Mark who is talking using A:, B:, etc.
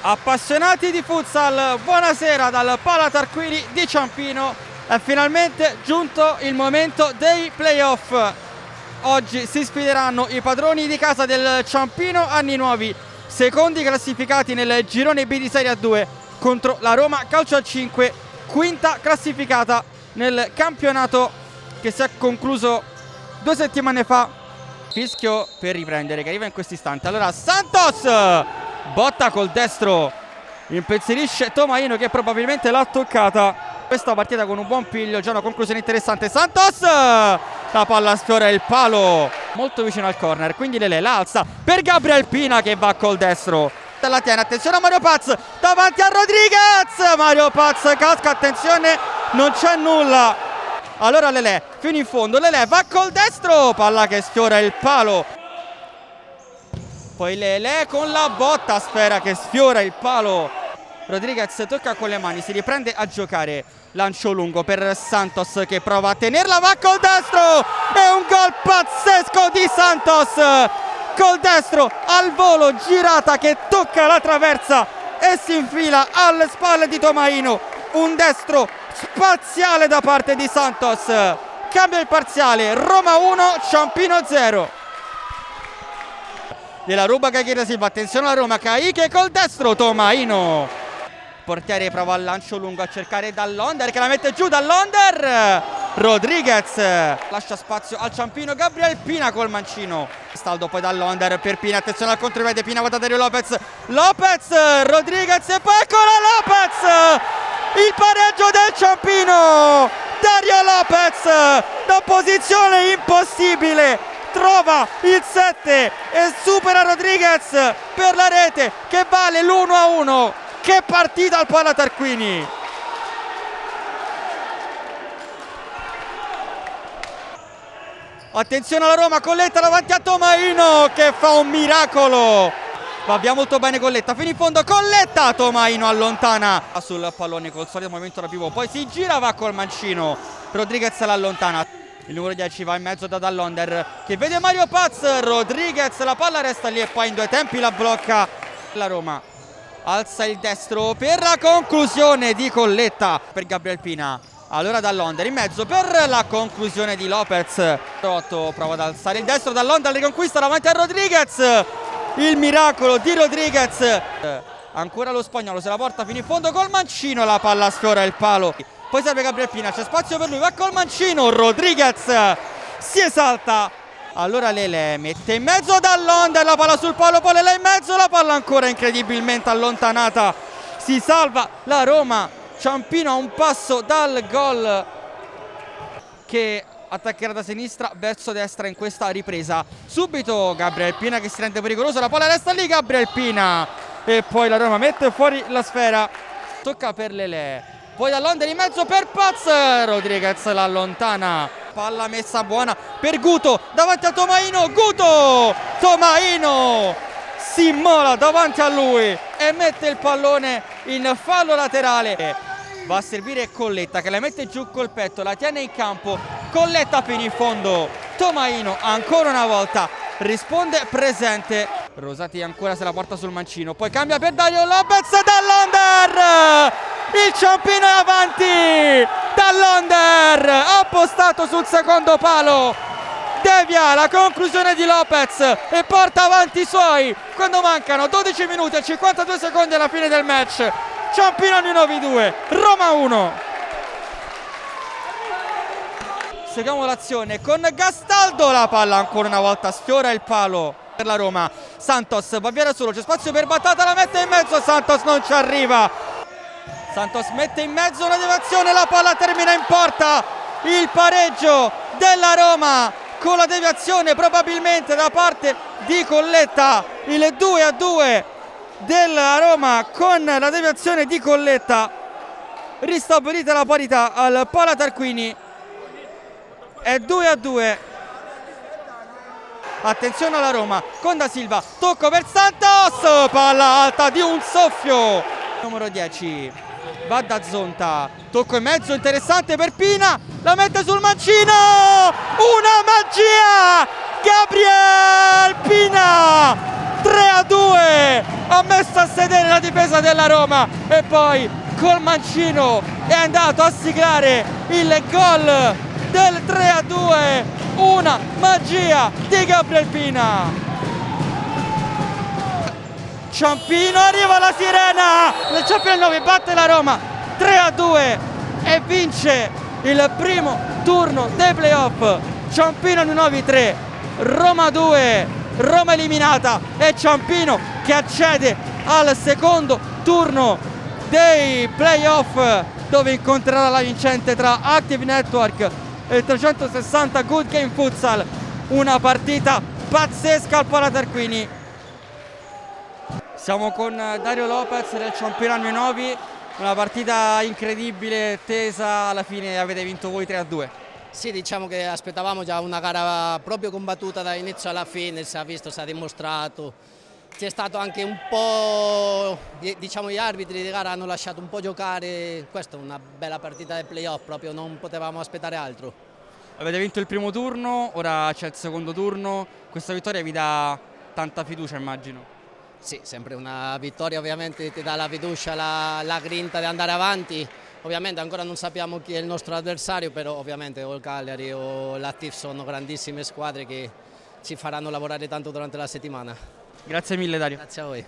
A: Appassionati di futsal, buonasera dal Pala Tarquini di Ciampino. È finalmente giunto il momento dei playoff. Oggi si sfideranno i padroni di casa del Ciampino Anni Nuovi, secondi classificati nel girone B di Serie A2, contro la Roma Calcio a 5, quinta classificata nel campionato che si è concluso 2 settimane fa. Fischio per riprendere che arriva in questo istante. Allora Santos botta col destro, impensierisce Tomaino che probabilmente l'ha toccata. Questa partita con un buon piglio, già una conclusione interessante. Santos, la palla sfiora il palo molto vicino al corner, quindi Lele la alza per Gabriel Pina che va col destro, la tiene, attenzione a Mario Paz davanti a Rodriguez, Mario Paz casca, attenzione, non c'è nulla. Allora Lele fino in fondo, Lele va col destro, palla che sfiora il palo, poi Lele con la botta, sfera che sfiora il palo. Rodriguez tocca con le mani, si riprende a giocare, lancio lungo per Santos che prova a tenerla, va col destro, è un gol pazzesco di Santos, col destro al volo, girata che tocca la traversa e si infila alle spalle di Tomaino, un destro spaziale da parte di Santos. Cambia il parziale, Roma 1, Ciampino 0. Della ruba Cagliere Silva, attenzione alla Roma, Caiche col destro, Tomaino. Portiere prova al lancio lungo a cercare Dall'Onder che la mette giù, Dall'Onder, Rodriguez lascia spazio al Ciampino, Gabriel Pina col mancino, Staldo poi Dall'Onder per Pina, attenzione al contropiede, Pina guarda Dario Lopez, Rodriguez e poi eccola Lopez, il pareggio del Ciampino, Dario Lopez da posizione impossibile trova il 7 e supera Rodriguez per la rete che vale l'1-1. Che partita al Pala Tarquini! Attenzione alla Roma, Colletta davanti a Tomaino che fa un miracolo! Va via molto bene Colletta, fino in fondo Colletta, Tomaino allontana sul pallone col solito movimento da pivot, poi si gira, va col mancino, Rodriguez l'allontana. Il numero 10 va in mezzo da Dall'Onder che vede Mario Paz, Rodriguez, la palla resta lì e poi in due tempi la blocca la Roma. Alza il destro per la conclusione di Colletta per Gabriel Pina. Allora Dall'Onder in mezzo per la conclusione di Lopez. Prova ad alzare il destro, Dall'Onder riconquista davanti a Rodriguez. Il miracolo di Rodriguez. Ancora lo spagnolo se la porta fino in fondo col mancino, la palla sfiora il palo. Poi serve Gabriel Pina, c'è spazio per lui, va col mancino, Rodriguez si esalta. Allora Lele mette in mezzo Dall'Onder, la palla sul palo, poi Lele in mezzo, la palla ancora incredibilmente allontanata. Si salva la Roma, Ciampino a un passo dal gol che attaccherà da sinistra verso destra in questa ripresa. Subito Gabriel Pina che si rende pericoloso, la palla resta lì, Gabriel Pina e poi la Roma mette fuori la sfera. Tocca per Lele. Poi Dall'Onder in mezzo per Paz, Rodriguez l'allontana, palla messa buona per Guto, davanti a Tomaino, Guto, Tomaino si immola davanti a lui e mette il pallone in fallo laterale. Va a servire Colletta che la mette giù col petto, la tiene in campo, Colletta fino in fondo, Tomaino ancora una volta risponde presente, Rosati ancora se la porta sul mancino, poi cambia per Dario Lopez, Dall'Onder, il Ciampino è avanti, Dall'Onder appostato sul secondo palo, devia la conclusione di Lopez e porta avanti i suoi quando mancano 12 minuti e 52 secondi alla fine del match. Ciampino Anni Nuovi 2, Roma 1. Seguiamo l'azione con Gastaldo, la palla ancora una volta sfiora il palo per la Roma. Santos va via da solo, c'è spazio per Battata, la mette in mezzo, Santos non ci arriva. Santos mette in mezzo una deviazione, la palla termina in porta, il pareggio della Roma con la deviazione probabilmente da parte di Colletta, il 2-2 della Roma con la deviazione di Colletta, ristabilita la parità al Pala Tarquini, è 2-2. Attenzione alla Roma con Da Silva, tocco per Santos, palla alta di un soffio, numero 10 va da Zonta, tocco in mezzo interessante per Pina, la mette sul mancino, una magia, Gabriel Pina, 3-2, ha messo a sedere la difesa della Roma e poi col mancino è andato a siglare il gol del 3-2, una magia di Gabriel Pina. Ciampino, arriva la sirena, il Ciampino 9 batte la Roma 3-2 e vince il primo turno dei playoff. Ciampino Nuovi 3, Roma 2, Roma eliminata e Ciampino che accede al secondo turno dei playoff, dove incontrerà la vincente tra Active Network e il 360 Good Game Futsal. Una partita pazzesca al Pala Tarquini. Siamo con Dario Lopez del Ciampino Nuovi, una partita incredibile, tesa, alla fine avete vinto voi 3-2.
B: Sì, diciamo che aspettavamo già una gara proprio combattuta dall'inizio alla fine, si è visto, si è dimostrato. C'è stato anche un po', diciamo, gli arbitri di gara hanno lasciato un po' giocare, questa è una bella partita del playoff, proprio non potevamo aspettare altro.
A: Avete vinto il primo turno, ora c'è il secondo turno, questa vittoria vi dà tanta fiducia, immagino.
B: Sì, sempre una vittoria ovviamente ti dà la fiducia, la grinta di andare avanti. Ovviamente ancora non sappiamo chi è il nostro avversario, però ovviamente o il Cagliari o l'Active sono grandissime squadre che ci faranno lavorare tanto durante la settimana.
A: Grazie mille Dario.
B: Grazie a voi.